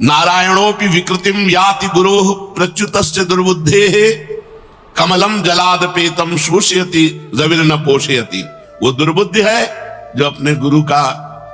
नारायणोपि विकृतिम याति गुरोः प्रच्युतस्य दुर्बुद्धेः कमलम जलादपेतम शोषयति रविर्न पोषयति। वो दुर्बुद्धि है जो अपने गुरु का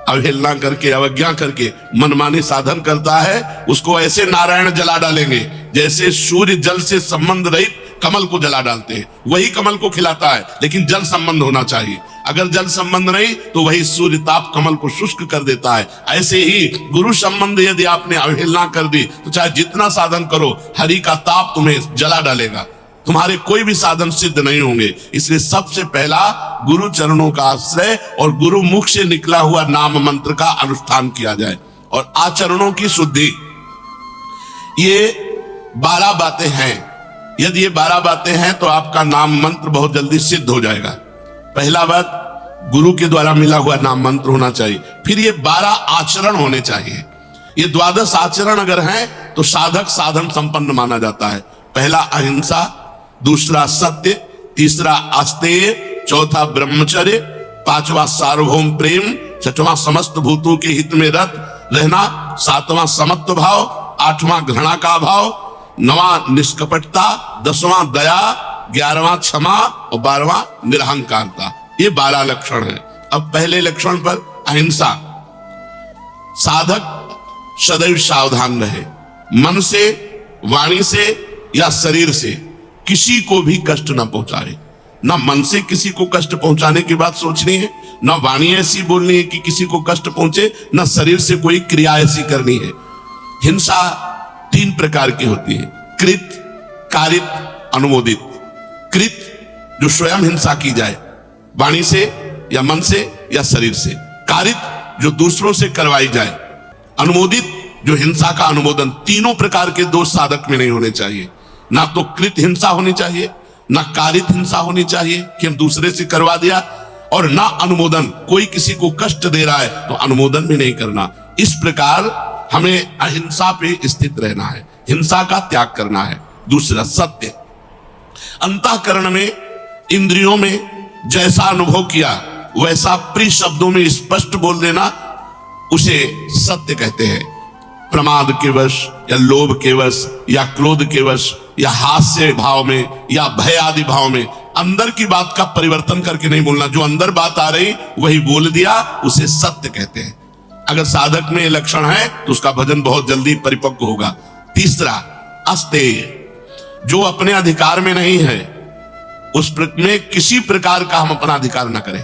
अवहेलना करके अवज्ञा करके मनमानी साधन करता है, उसको ऐसे नारायण जला डालेंगे जैसे सूर्य जल से संबंध रहित कमल को जला डालते हैं। वही कमल को खिलाता है, लेकिन जल संबंध होना चाहिए। अगर जल संबंध नहीं तो वही सूर्य ताप कमल को शुष्क कर देता है। ऐसे ही गुरु संबंध यदि आपने अवहेलना कर दी तो चाहे जितना साधन करो, हरि का ताप तुम्हें जला डालेगा, तुम्हारे कोई भी साधन सिद्ध नहीं होंगे। इसलिए सबसे पहला गुरु चरणों का आश्रय और गुरु मुख से निकला हुआ नाम मंत्र का अनुष्ठान किया जाए और आचरणों की शुद्धि। ये 12 बातें हैं। यदि ये 12 बातें हैं तो आपका नाम मंत्र बहुत जल्दी सिद्ध हो जाएगा। पहला बात, गुरु के द्वारा मिला हुआ नाम मंत्र होना चाहिए। फिर ये 12 आचरण होने चाहिए। ये 12 आचरण अगर हैं तो साधक साधन संपन्न माना जाता है। पहला अहिंसा, दूसरा सत्य, तीसरा आस्तेय, चौथा ब्रह्मचर्य, पांचवा सार्वभौम प्रेम, छठवां समस्त भूतों के हित में रत रहना, सातवां समत्व भाव, आठवां घृणा का भाव, 9वां निष्कपटता, 10वां दया, 11वां क्षमा और 12वां निरहंकारता। ये 12 लक्षण हैं। अब पहले लक्षण पर अहिंसा। साधक सदैव सावधान रहे, मन से, वाणी से या शरीर से किसी को भी कष्ट न पहुंचाए। ना मन से किसी को कष्ट पहुंचाने की बात सोचनी है, ना वाणी ऐसी बोलनी है कि किसी को कष्ट पहुंचे, ना शरीर से कोई क्रिया ऐसी करनी है। हिंसा 3 प्रकार की होती है, कृत, कारित, अनुमोदित। कृत जो स्वयं हिंसा की जाए, वाणी से या मन से या शरीर से। कारित जो दूसरों से करवाई जाए। अनुमोदित जो हिंसा का अनुमोदन। तीनों प्रकार के दोष साधक में नहीं होने चाहिए। ना तो कृत हिंसा होनी चाहिए, ना कारित हिंसा होनी चाहिए कि हम दूसरे से करवा दिया, और ना अनुमोदन, कोई किसी को कष्ट दे रहा है तो अनुमोदन भी नहीं करना। इस प्रकार हमें अहिंसा पे स्थित रहना है, हिंसा का त्याग करना है। दूसरा सत्य। अंतःकरण में, इंद्रियों में जैसा अनुभव किया वैसा प्रिय शब्दों में स्पष्ट बोल देना, उसे सत्य कहते हैं। प्रमाद के वश या लोभ के वश या क्रोध के वश या हास्य भाव में या भय आदि भाव में अंदर की बात का परिवर्तन करके नहीं बोलना। जो अंदर बात आ रही वही बोल दिया, उसे सत्य कहते हैं। अगर साधक में ये लक्षण है तो उसका भजन बहुत जल्दी परिपक्व होगा। तीसरा अस्तेय, जो अपने अधिकार में नहीं है उसमें किसी प्रकार का हम अपना अधिकार न करें।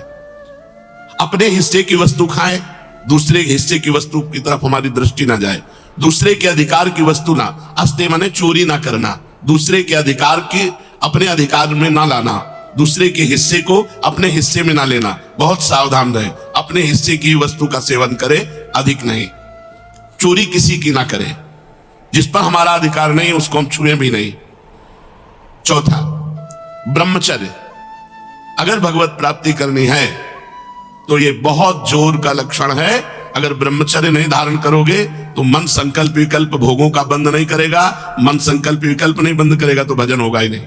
अपने हिस्से की वस्तु खाएं, दूसरे के हिस्से की वस्तु की तरफ हमारी दृष्टि ना जाए। दूसरे के अधिकार की वस्तु ना, अस्ते माने चोरी ना करना, दूसरे के अधिकार की अपने अधिकार में ना लाना, दूसरे के हिस्से को अपने हिस्से में ना लेना। बहुत सावधान रहे, अपने हिस्से की वस्तु का सेवन करे, अधिक नहीं। चोरी किसी की ना करे, जिस पर हमारा अधिकार नहीं उसको हम छुए भी नहीं। चौथा ब्रह्मचर्य। अगर भगवत प्राप्ति करनी है तो ये बहुत जोर का लक्षण है। अगर ब्रह्मचर्य नहीं धारण करोगे तो मन संकल्प विकल्प भोगों का बंद नहीं करेगा। मन संकल्प विकल्प नहीं बंद करेगा तो भजन होगा ही नहीं।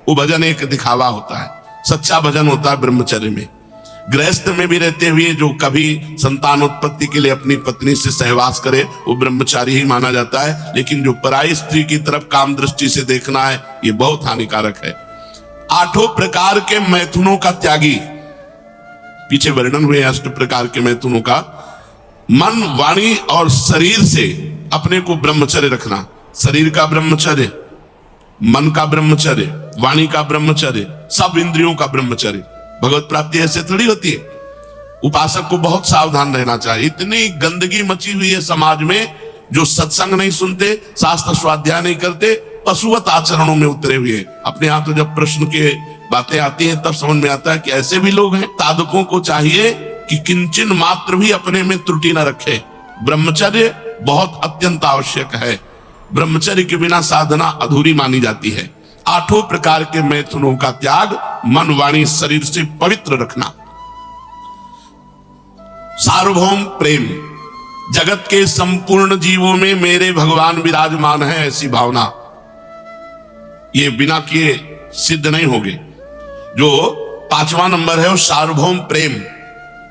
वो भजन एक दिखावा होता है, सच्चा भजन होता है ब्रह्मचर्य में। गृहस्थ में भी रहते हुए जो कभी संतान उत्पत्ति के लिए अपनी पत्नी से सहवास करे वो ब्रह्मचारी ही माना जाता है। लेकिन जो पराई स्त्री की तरफ काम दृष्टि से देखना है ये बहुत हानिकारक है। 8 प्रकार के मैथुनों का त्यागी, पीछे वर्णन हुए 8 प्रकार के मैथुनों का। मन, वाणी और शरीर से अपने को ब्रह्मचर्य रखना। शरीर का ब्रह्मचर्य, मन का ब्रह्मचर्य, वाणी का ब्रह्मचर्य, सब इंद्रियों का ब्रह्मचर्य। भगवत प्राप्ति ऐसे थोड़ी होती है। उपासक को बहुत सावधान रहना चाहिए। इतनी गंदगी मची हुई है समाज में, जो सत्संग नहीं सुनते, शास्त्र स्वाध्याय नहीं करते, पशुवत आचरणों में उतरे हुए। अपने आप तो जब प्रश्न के बातें आती हैं तब समझ में आता है कि ऐसे भी लोग हैं। साधकों को चाहिए कि किंचन मात्र भी अपने में त्रुटि न रखे। ब्रह्मचर्य बहुत अत्यंत आवश्यक है। ब्रह्मचर्य के बिना साधना अधूरी मानी जाती है। 8 प्रकार के मैथुनों का त्याग, मन, वाणी, शरीर से पवित्र रखना। सार्वभौम प्रेम, जगत के संपूर्ण जीवों में मेरे भगवान विराजमान है, ऐसी भावना। ये बिना किए सिद्ध नहीं होगे। जो 5वां नंबर है वो सार्वभौम प्रेम।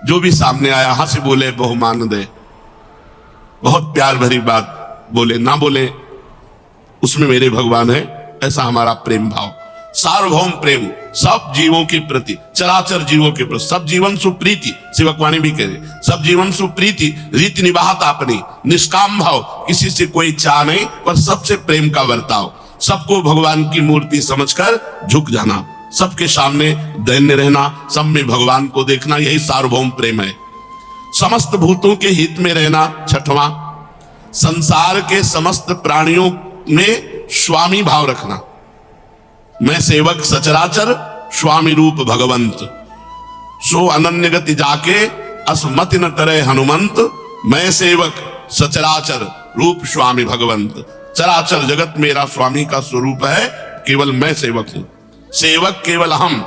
जो भी सामने आया हंस बोले बहुमान दे, बहुत प्यार भरी बात, बोले ना बोले उसमें मेरे भगवान है, ऐसा हमारा प्रेम भाव। सार्वभौम प्रेम सब जीवों के प्रति, चराचर जीवों के प्रति। सब जीवन सुप्रीति, सेवकवाणी भी कह रहे, सब जीवन सुप्रीति रीति निभात अपनी, निष्काम भाव, किसी से कोई चाह नहीं पर सबसे प्रेम का बर्ताव, सबको भगवान की मूर्ति समझकर झुक जाना, सबके सामने दैन्य रहना, सब में भगवान को देखना, यही सार्वभौम प्रेम है। समस्त भूतों के हित में रहना, छठवां संसार के समस्त प्राणियों में स्वामी भाव रखना। मैं सेवक सचराचर स्वामी रूप भगवंत, सो अनन्य गति जाके असमति न करे हनुमंत। मैं सेवक सचराचर रूप स्वामी भगवंत, चराचर जगत मेरा स्वामी का स्वरूप है, केवल मैं सेवक हूं, सेवक केवल हम,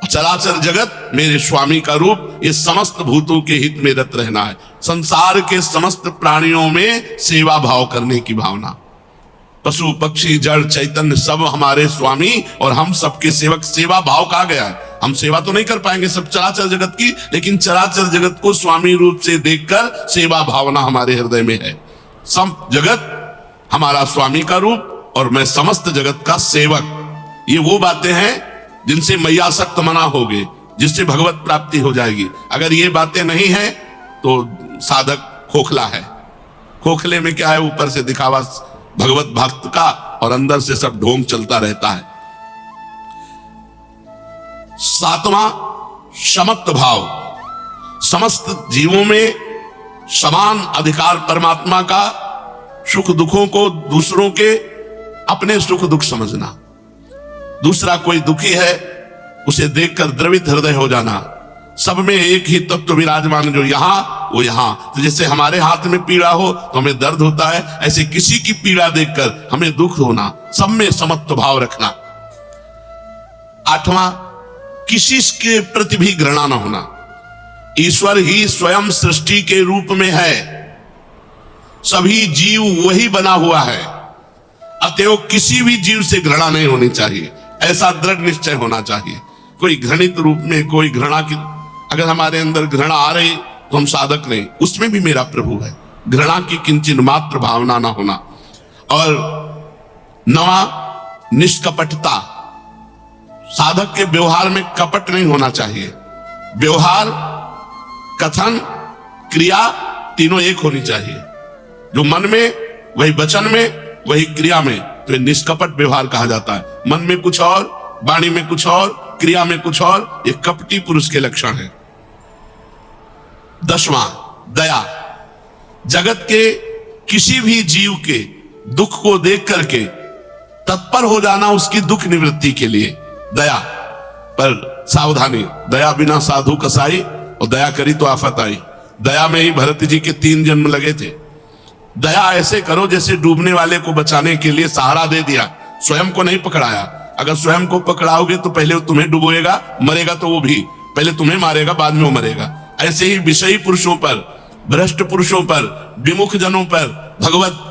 चराचर जगत मेरे स्वामी का रूप। ये समस्त भूतों के हित में रत रहना है, संसार के समस्त प्राणियों में सेवा भाव करने की भावना। पशु पक्षी जड़ चैतन्य सब हमारे स्वामी और हम सबके सेवक। सेवा भाव कहा गया है, हम सेवा तो नहीं कर पाएंगे सब चराचर जगत की, लेकिन चराचर जगत को स्वामी रूप से देखकर सेवा भावना हमारे हृदय में है। सब जगत हमारा स्वामी का रूप और मैं समस्त जगत का सेवक। ये वो बातें हैं जिनसे मैया सक्त मना होगे, जिससे भगवत प्राप्ति हो जाएगी। अगर ये बातें नहीं है तो साधक खोखला है। खोखले में क्या है, ऊपर से दिखावा भगवत भक्त का और अंदर से सब ढोंग चलता रहता है। सातवां समत्व भाव, समस्त जीवों में समान अधिकार परमात्मा का, सुख दुखों को दूसरों के अपने सुख दुख समझना। दूसरा कोई दुखी है उसे देखकर द्रवित हृदय हो जाना। सब में एक ही तत्व विराजमान, जो यहां वो यहां। तो जैसे हमारे हाथ में पीड़ा हो तो हमें दर्द होता है, ऐसे किसी की पीड़ा देखकर हमें दुख होना, सब में समत्व भाव रखना। आठवां किसी के प्रति भी घृणा न होना। ईश्वर ही स्वयं सृष्टि के रूप में है, सभी जीव वही बना हुआ है, अतएव किसी भी जीव से घृणा नहीं होनी चाहिए, ऐसा दृढ़ निश्चय होना चाहिए। कोई घृणित रूप में कोई घृणा की, अगर हमारे अंदर घृणा आ रही तो हम साधक नहीं, उसमें भी मेरा प्रभु है। घृणा की किंचित मात्र भावना ना होना। और नवा निष्कपटता, साधक के व्यवहार में कपट नहीं होना चाहिए। व्यवहार, कथन, क्रिया तीनों एक होनी चाहिए। जो मन में वही वचन में वही क्रिया में, तो ये निष्कपट व्यवहार कहा जाता है। मन में कुछ और, वाणी में कुछ और, क्रिया में कुछ और, ये कपटी पुरुष के लक्षण है। 10वां दया, जगत के किसी भी जीव के दुख को देख करके तत्पर हो जाना उसकी दुख निवृत्ति के लिए। दया पर सावधानी, दया बिना साधु कसाई, और दया करी तो आफत आई। दया में ही भरत जी के 3 जन्म लगे थे। दया ऐसे करो जैसे डूबने वाले को बचाने के लिए सहारा दे दिया, स्वयं को नहीं पकड़ाया। अगर स्वयं को पकड़ाओगे तो पहले वो तुम्हें डुबोएगा, मरेगा तो वो भी, पहले तुम्हें मारेगा बाद में वो मरेगा। ऐसे ही विषयी पुरुषों पर, भ्रष्ट पुरुषों पर, विमुख जनों पर, भगवत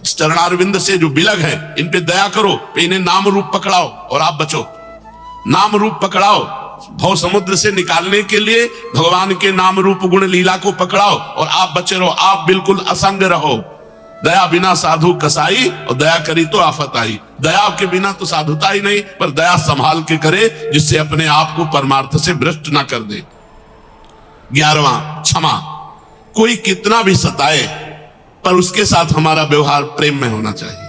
चरणारविंद से जो बिलग है, इन पे दया करो, इन्हें नाम रूप पकड़ाओ और आप बचो। नाम रूप पकड़ाओ, भव समुद्र से निकालने के लिए भगवान के नाम रूप गुण लीला को पकड़ाओ और आप बचे रहो, आप बिल्कुल असंग रहो। दया बिना साधु कसाई, और दया करी तो आफत आई। दया के बिना तो साधुता ही नहीं, पर दया संभाल के करे जिससे अपने आप को परमार्थ से भ्रष्ट ना कर दे। 11वां क्षमा, कोई कितना भी सताए पर उसके साथ हमारा व्यवहार प्रेम में होना चाहिए।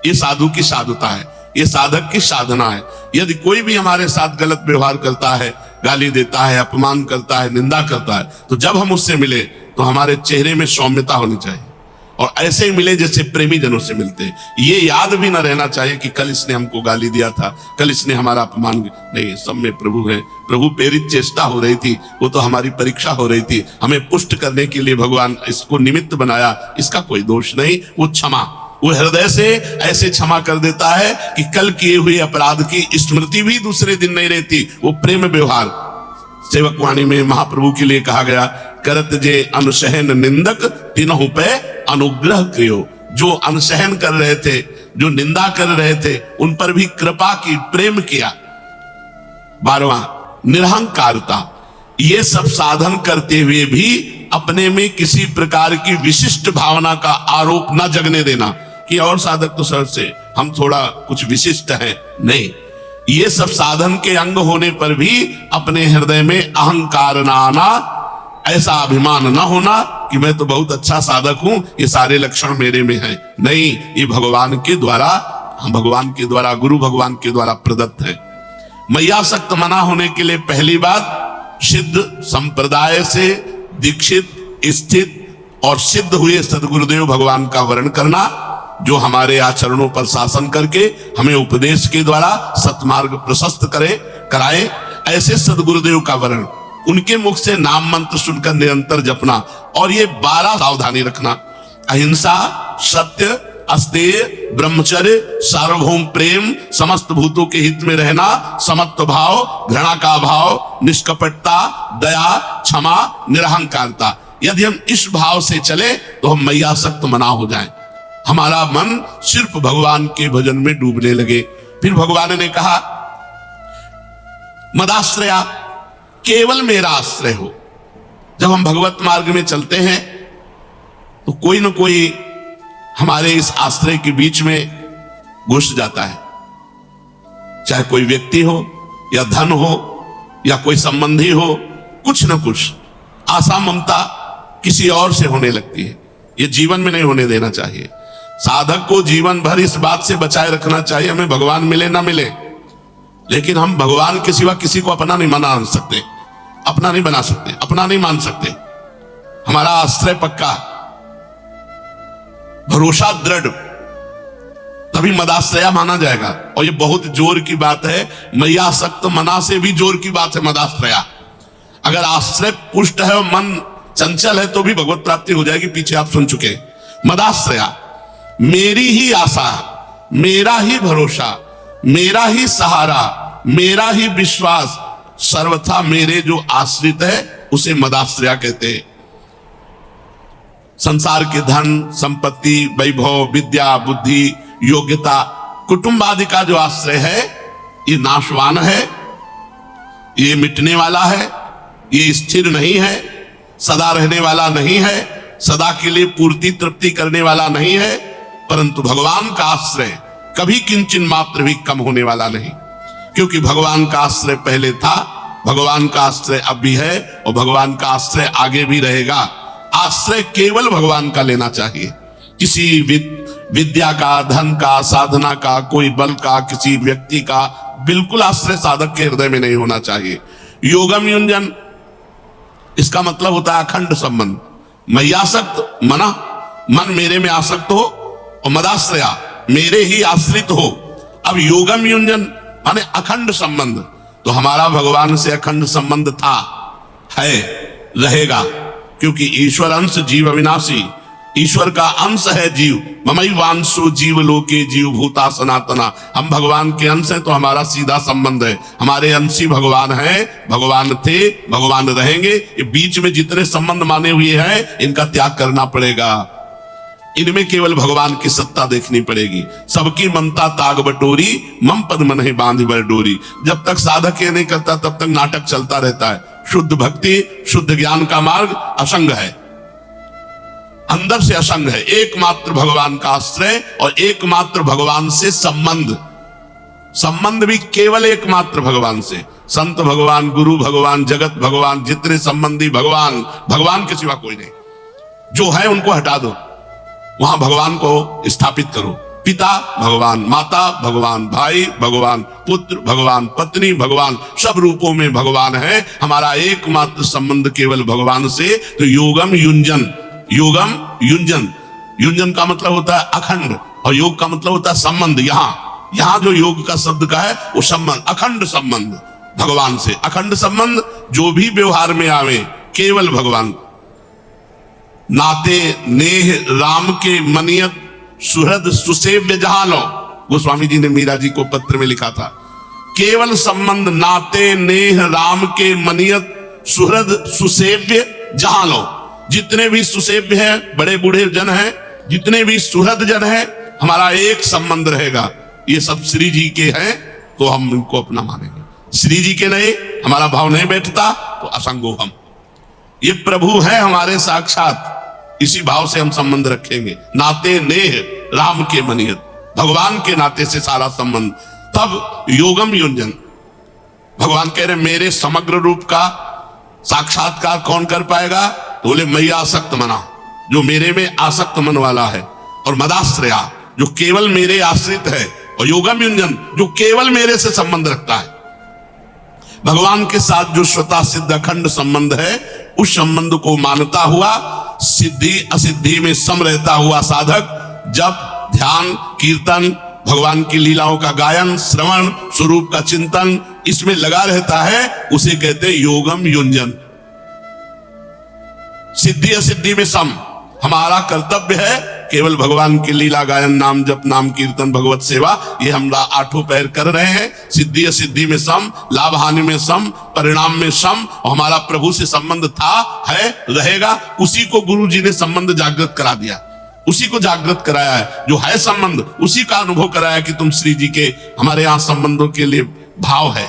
ये साधु की साधुता है, ये साधक की साधना है। यदि कोई भी हमारे साथ गलत व्यवहार करता है, गाली देता है, अपमान करता है, निंदा करता है, तो जब हम उससे मिले तो हमारे चेहरे में सौम्यता होनी चाहिए और ऐसे ही मिले जैसे प्रेमी जनों से मिलते हैं। ये याद भी ना रहना चाहिए कि कल इसने हमको गाली दिया था, कल इसने हमारा अपमान, नहीं, सब में प्रभु है। प्रभु प्रेरित चेष्टा हो रही थी, वो तो हमारी परीक्षा हो रही थी, हमें पुष्ट करने के लिए भगवान इसको निमित्त बनाया, इसका कोई दोष नहीं। वो क्षमा, वो हृदय से ऐसे क्षमा कर देता है कि कल किए हुए अपराध की स्मृति भी दूसरे दिन नहीं रहती। वो प्रेम व्यवहार, सेवकवाणी में महाप्रभु के लिए कहा गया, करत जे अनुसहन निंदक तिनहु पे अनुग्रह कियो। जो अनुसहन कर रहे थे, जो निंदा कर रहे थे, उन पर भी कृपा की, प्रेम किया। 12वां निरहंकारता, ये सब साधन करते हुए भी अपने में किसी प्रकार की विशिष्ट भावना का आरोप न जगने देना कि और साधक तो सर से हम थोड़ा कुछ विशिष्ट हैं। नहीं, ये सब साधन के अंग होने पर भी अपने हृदय में अहंकार न आना, ऐसा अभिमान न होना कि मैं तो बहुत अच्छा साधक हूं, ये सारे लक्षण मेरे में हैं। नहीं, ये भगवान के द्वारा गुरु भगवान के द्वारा प्रदत्त है। मैयासक्त मना होने के लिए पहली बात, सिद्ध संप्रदाय से दीक्षित, स्थित और सिद्ध हुए सदगुरुदेव भगवान का वर्ण करना, जो हमारे आचरणों पर शासन करके हमें उपदेश के द्वारा सतमार्ग प्रशस्त कराए। ऐसे सदगुरुदेव का वर्ण, उनके मुख से नाम मंत्र सुनकर निरंतर जपना, और ये 12 सावधानी रखना, अहिंसा, सत्य, अस्तेय, ब्रह्मचर्य, सार्वभौम प्रेम, समस्त भूतों के हित में रहना, समत्व भाव, घृणा का भाव, निष्कपटता, दया, क्षमा, निरहंकारता। यदि हम इस भाव से चले तो हम मैयासक्त मना हो जाएं, हमारा मन सिर्फ भगवान के भजन में डूबने लगे। फिर भगवान ने कहा, मदाश्रया, केवल मेरा आश्रय हो। जब हम भगवत मार्ग में चलते हैं तो कोई न कोई हमारे इस आश्रय के बीच में घुस जाता है, चाहे कोई व्यक्ति हो या धन हो या कोई संबंधी हो, कुछ न कुछ आशा ममता किसी और से होने लगती है। ये जीवन में नहीं होने देना चाहिए। साधक को जीवन भर इस बात से बचाए रखना चाहिए, हमें भगवान मिले ना मिले, लेकिन हम भगवान के सिवा किसी को अपना नहीं बना सकते, अपना नहीं बना सकते, अपना नहीं मान सकते। हमारा आश्रय पक्का, भरोसा दृढ़, तभी मदाश्रया माना जाएगा। और ये बहुत जोर की बात है, मैयासक्त मना से भी जोर की बात है मदाश्रया। अगर आश्रय पुष्ट है और मन चंचल है तो भी भगवत प्राप्ति हो जाएगी, पीछे आप सुन चुके। मदाश्रया, मेरी ही आशा, मेरा ही भरोसा, मेरा ही सहारा, मेरा ही विश्वास, सर्वथा मेरे जो आश्रित है उसे मदाश्रया कहते हैं। संसार के धन, संपत्ति, वैभव, विद्या, बुद्धि, योग्यता, कुटुंब आदि का जो आश्रय है, ये नाशवान है, ये मिटने वाला है, ये स्थिर नहीं है, सदा रहने वाला नहीं है, सदा के लिए पूर्ति तृप्ति करने वाला नहीं है। परंतु भगवान का आश्रय कभी किंचन मात्र भी कम होने वाला नहीं, क्योंकि भगवान का आश्रय पहले था, भगवान का आश्रय अब भी है और भगवान का आश्रय आगे भी रहेगा। आश्रय केवल भगवान का लेना चाहिए, किसी विद्या का, धन का, साधना का, कोई बल का, किसी व्यक्ति का बिल्कुल आश्रय साधक के हृदय में नहीं होना चाहिए। योगम युंजन, इसका मतलब होता है अखंड संबंध। मैयासक्त मना, मन मेरे में आसक्त हो, और मदाश्रया, मेरे ही आश्रित हो। अब योगम युंजन माने अखंड संबंध, तो हमारा भगवान से अखंड संबंध था, है, रहेगा, क्योंकि ईश्वर अंश जीव अविनाशी, ईश्वर का अंश है जीव। ममैवांशो जीव लोके जीव भूता सनातना, हम भगवान के अंश हैं तो हमारा सीधा संबंध है। हमारे अंशी भगवान है, भगवान थे, भगवान रहेंगे। ये बीच में जितने संबंध माने हुए हैं इनका त्याग करना पड़ेगा, इनमें केवल भगवान की सत्ता देखनी पड़ेगी। सबकी ममता ताग बटोरी, मम पद मन है बांध बर डोरी। जब तक साधक ये नहीं करता तब तक नाटक चलता रहता है। शुद्ध भक्ति, शुद्ध ज्ञान का मार्ग असंग है, अंदर से असंग है, एकमात्र भगवान का आश्रय और एकमात्र भगवान से संबंध, संबंध भी केवल एकमात्र भगवान से। संत भगवान, गुरु भगवान, जगत भगवान, जितने संबंधी भगवान, भगवान के सिवा कोई नहीं। जो है उनको हटा दो, वहां भगवान को स्थापित करो। पिता भगवान, माता भगवान, भाई भगवान, पुत्र भगवान, पत्नी भगवान, सब रूपों में भगवान है। हमारा एकमात्र संबंध केवल भगवान से। तो योगम युंजन, योगम युंजन, युंजन का मतलब होता है अखंड और योग का मतलब होता है संबंध। यहां जो योग का शब्द का है वो संबंध, अखंड संबंध भगवान से। अखंड संबंध जो भी व्यवहार में आवे केवल भगवान। नाते नेह राम के मनियत सुहृद सुसेव्य जहां लो, गोस्वामी जी ने मीरा जी को पत्र में लिखा था। केवल संबंध, नाते नेह राम के मनियत सुहृद सुसेव्य जहां लो। जितने भी सुसेव्य हैं, बड़े बूढ़े जन हैं, जितने भी सुहृद जन हैं, हमारा एक संबंध रहेगा। ये सब श्री जी के हैं तो हम इनको अपना मानेंगे। श्री जी के नहीं हमारा भाव नहीं बैठता तो असंगो हम, ये प्रभु है हमारे साक्षात, इसी भाव से हम संबंध रखेंगे। नाते नेह राम के मनियत, भगवान के नाते से सारा संबंध। तब योगम युंजन, भगवान कह रहे मेरे समग्र रूप का साक्षात्कार कौन कर पाएगा? तो बोले मैया आसक्त मना, जो मेरे में आसक्त मन वाला है, और मदाश्रया, जो केवल मेरे आश्रित है, और योगम युंजन, जो केवल मेरे से संबंध रखता है। भगवान के साथ जो स्वतः सिद्ध अखंड संबंध है, उस संबंध को मानता हुआ सिद्धि असिद्धि में सम रहता हुआ साधक जब ध्यान कीर्तन भगवान की लीलाओं का गायन श्रवण स्वरूप का चिंतन इसमें लगा रहता है, उसे कहते हैं योगम युंजन। सिद्धि असिद्धि में सम, हमारा कर्तव्य है केवल भगवान की लीला गायन नाम जप नाम कीर्तन भगवत सेवा, ये हम आठों पैर कर रहे हैं। सिद्धि असिद्धि में सम, लाभ हानि में सम, परिणाम में सम, और हमारा प्रभु से संबंध था, है, रहेगा। उसी को गुरु जी ने संबंध जागृत करा दिया, उसी को जागृत कराया है, जो है संबंध उसी का अनुभव कराया कि तुम श्री जी के हमारे यहां संबंधों के लिए भाव है,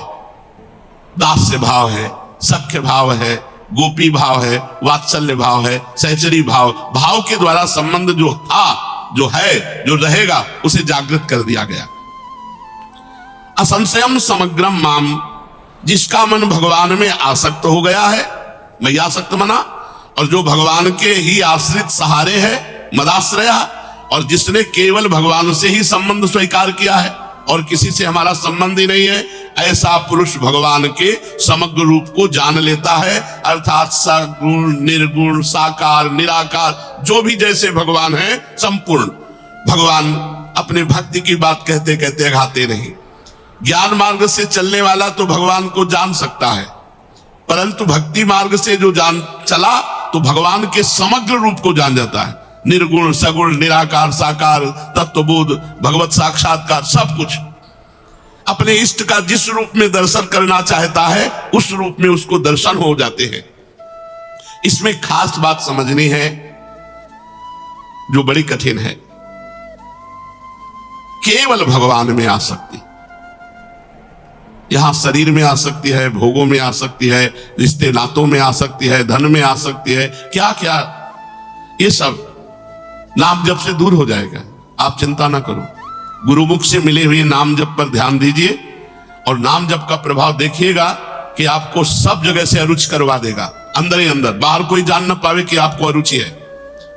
दास्य भाव है, सख्य भाव है, गोपी भाव है, वात्सल्य भाव है, सहचरी भाव, भाव के द्वारा संबंध जो था, जो है, जो रहेगा, उसे जागृत कर दिया गया। असंशयम समग्रम माम, जिसका मन भगवान में आसक्त हो गया है, मैं आसक्त मना, और जो भगवान के ही आश्रित सहारे है, मदाश्रया, और जिसने केवल भगवान से ही संबंध स्वीकार किया है और किसी से हमारा संबंध ही नहीं है, ऐसा पुरुष भगवान के समग्र रूप को जान लेता है। अर्थात सगुण निर्गुण साकार निराकार जो भी जैसे भगवान है संपूर्ण। भगवान अपने भक्ति की बात कहते कहते अघाते नहीं। ज्ञान मार्ग से चलने वाला तो भगवान को जान सकता है, परंतु भक्ति मार्ग से जो जान चला तो भगवान के समग्र रूप को जान जाता है। निर्गुण सगुण निराकार साकार तत्वबोध भगवत साक्षात्कार सब कुछ। अपने इष्ट का जिस रूप में दर्शन करना चाहता है उस रूप में उसको दर्शन हो जाते हैं। इसमें खास बात समझनी है जो बड़ी कठिन है, केवल भगवान में आसक्ति। यहां शरीर में आसक्ति है, भोगों में आसक्ति है, रिश्ते नातों में आसक्ति है, धन में आसक्ति है, क्या क्या, ये सब नाम जप से दूर हो जाएगा। आप चिंता ना करो, गुरुमुख से मिले हुए नाम जप पर ध्यान दीजिए और नाम जप का प्रभाव देखिएगा कि आपको सब जगह से अरुचि करवा देगा। अंदर ही अंदर, बाहर कोई जान न पावे कि आपको अरुचि है,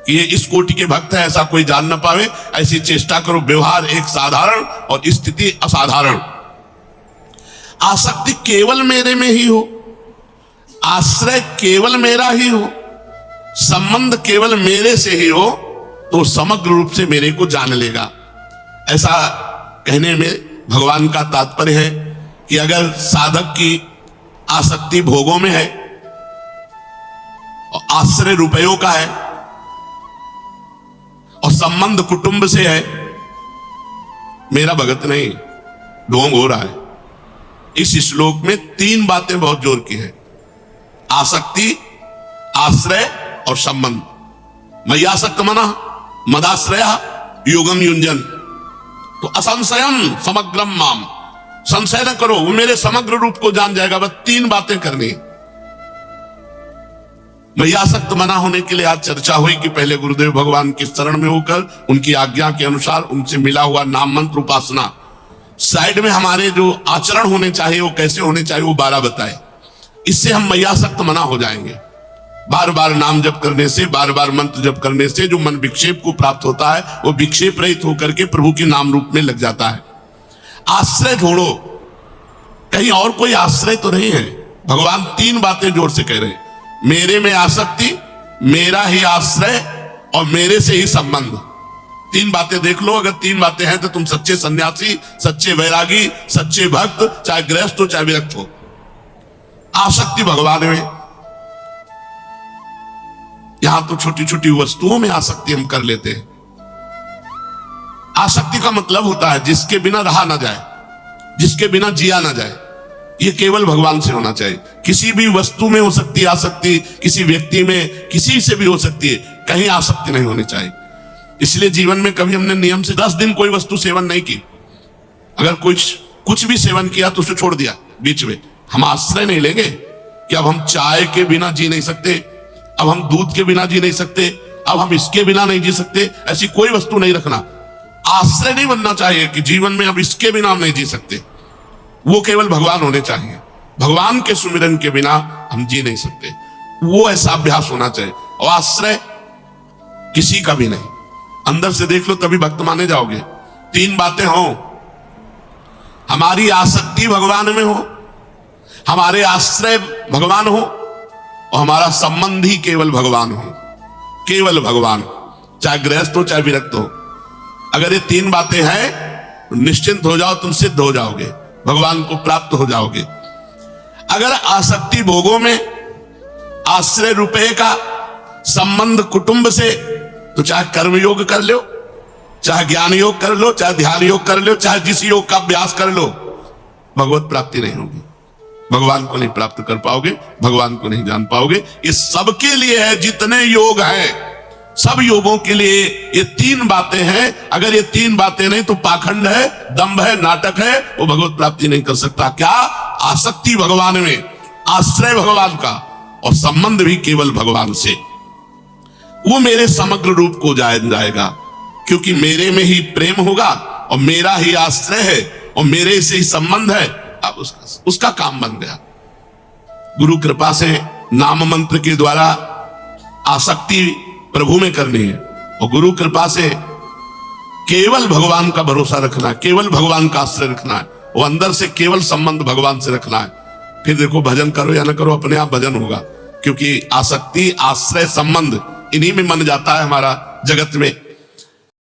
कि ये इस कोटि के भक्त है, ऐसा कोई जान न पावे। ऐसी चेष्टा करो। व्यवहार एक साधारण और स्थिति असाधारण। आसक्ति केवल मेरे में ही हो, आश्रय केवल मेरा ही हो, संबंध केवल मेरे से ही हो, तो समग्र रूप से मेरे को जान लेगा। ऐसा कहने में भगवान का तात्पर्य है कि अगर साधक की आसक्ति भोगों में है और आश्रय रुपयों का है और संबंध कुटुंब से है, मेरा भगत नहीं, ढोंग हो रहा है। इस श्लोक में तीन बातें बहुत जोर की है, आसक्ति, आश्रय और संबंध। मय्यासक्त मना मदाश्रया योगम युंजन। तो असंशयम समग्रम माम, संशय न करो, वो मेरे समग्र रूप को जान जाएगा। बस तीन बातें करनी। मय्यासक्त मना होने के लिए आज चर्चा हुई कि पहले गुरुदेव भगवान के शरण में होकर उनकी आज्ञा के अनुसार उनसे मिला हुआ नाम मंत्र उपासना, साइड में हमारे जो आचरण होने चाहिए वो कैसे होने चाहिए वो 12 बताए। इससे हम मय्यासक्त मना हो जाएंगे। बार बार नाम जप करने से, बार बार मंत्र जप करने से जो मन विक्षेप को प्राप्त होता है वो विक्षेप रहित होकर के प्रभु के नाम रूप में लग जाता है। आश्रय ढूंढो, कहीं और कोई आश्रय तो नहीं है। भगवान तीन बातें जोर से कह रहे हैं, मेरे में आसक्ति, मेरा ही आश्रय और मेरे से ही संबंध। तीन बातें देख लो। अगर तीन बातें हैं तो तुम सच्चे सन्यासी, सच्चे वैरागी, सच्चे भक्त, चाहे गृहस्थ हो चाहे विरक्त हो। आसक्ति भगवान में, यहां तो छोटी छोटी वस्तुओं में आसक्ति हम कर लेते हैं। आसक्ति का मतलब होता है जिसके बिना रहा ना जाए, जिसके बिना जिया ना जाए। ये केवल भगवान से होना चाहिए। किसी भी वस्तु में हो सकती है आसक्ति, किसी व्यक्ति में, किसी से भी हो सकती है, कहीं आसक्ति नहीं होनी चाहिए। इसलिए जीवन में कभी हमने नियम से 10 दिन कोई वस्तु सेवन नहीं की। अगर कुछ भी सेवन किया तो उसे छोड़ दिया बीच में, हम आश्रय नहीं लेंगे। कि अब हम चाय के बिना जी नहीं सकते, अब हम दूध के बिना जी नहीं सकते, अब हम इसके बिना नहीं जी सकते, ऐसी कोई वस्तु नहीं रखना। आश्रय नहीं बनना चाहिए कि जीवन में अब इसके बिना हम नहीं जी सकते, वो केवल भगवान होने चाहिए। भगवान के सुमिरन के बिना हम जी नहीं सकते, वो ऐसा अभ्यास होना चाहिए। और आश्रय किसी का भी नहीं, अंदर से देख लो तभी भक्त माने जाओगे। तीन बातें हो, हमारी आसक्ति भगवान में हो, हमारे आश्रय भगवान हो, और हमारा संबंध ही केवल भगवान हो, केवल भगवान, चाहे गृहस्थ हो चाहे विरक्त हो। अगर ये तीन बातें हैं तो निश्चिंत हो जाओ, तुम सिद्ध हो जाओगे, भगवान को प्राप्त हो जाओगे। अगर आसक्ति भोगों में, आश्रय रुपए का, संबंध कुटुंब से, तो चाहे कर्म योग कर लो, चाहे ज्ञान योग कर लो, चाहे ध्यान योग कर लो, चाहे जिस योग का अभ्यास कर लो, भगवत प्राप्ति नहीं होगी, भगवान को नहीं प्राप्त कर पाओगे, भगवान को नहीं जान पाओगे। ये सबके लिए है, जितने योग हैं सब योगों के लिए ये तीन बातें हैं। अगर ये तीन बातें नहीं तो पाखंड है, दंभ है, नाटक है, वो भगवत प्राप्ति नहीं कर सकता। क्या? आसक्ति भगवान में, आश्रय भगवान का, और संबंध भी केवल भगवान से। वो मेरे समग्र रूप को जाएगा, क्योंकि मेरे में ही प्रेम होगा और मेरा ही आश्रय है और मेरे से ही संबंध है। अब उसका काम बन गया। गुरु कृपा से नाम मंत्र के द्वारा आसक्ति प्रभु में करनी है, और गुरु कृपा से केवल भगवान का भरोसा रखना है, केवल भगवान का आश्रय रखना है, वो अंदर से केवल संबंध भगवान से रखना है। फिर देखो भजन करो या ना करो, अपने आप भजन होगा, क्योंकि आसक्ति, आश्रय, संबंध, इन्हीं में मन जाता है हमारा जगत में।